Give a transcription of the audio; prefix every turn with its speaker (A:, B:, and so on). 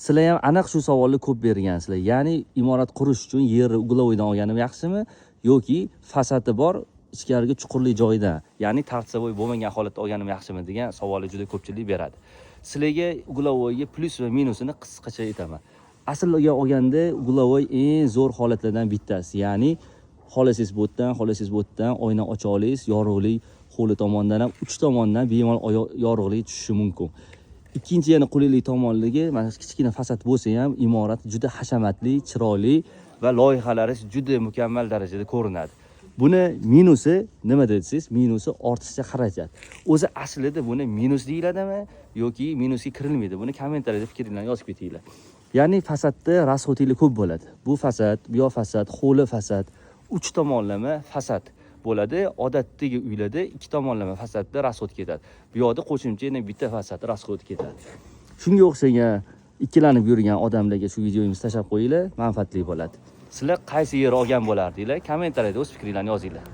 A: Sizlar ham aniq shu savolni ko'p bergansizlar. Ya'ni imorat qurish uchun yerni uglovoydan olganim yaxshimi yoki fasadi bor ichkariga chuqurli joydan, ya'ni tartibvoy bo'lmagan holatda olganim yaxshimi degan savolni juda ko'pchilik beradi. Sizlarga uglovoyga plus va minusini qisqacha aytaman. Asliga olganda uglovoy eng zo'r holatlardan bittasi. Ya'ni xolasingiz bu yerdan oyna ocha olasiz, yorug'lik qo'li tomondan ham uch tomondan bemalol yorug'lik tushishi mumkin. Ikkinchi yana qulaylik tomonligi, mana kichkina fasad bo'lsa ham imorat juda hashamatli, chiroyli va loyihalari juda mukammal darajada ko'rinadi. Buni minusi nima deysiz? Minusi ortiqcha xarajat. O'zi aslida buni minus deyiladimi yoki minusga kirilmaydi? Buni kommentariyada fikringizni yozib ketinglar. Ya'ni fasadda rasxotinglar ko'p bo'ladi. Bu fasad, bu yoq fasad, hovli fasad, uch tomonlama fasad bo'ladi. Odatdagi uylarda ikki tomonlama fasadda rasxot ketadi. Bu yoqda qo'shimcha yana bitta fasad rasxot ketadi. Shunga o'xshagan ikkilanib yurgan odamlarga shu videomizni tashlab qo'yinglar, manfaatli bo'ladi. Sizlar qaysi yer olgan bo'lardinglar? Kommentariyada o'z fikringizni yozinglar.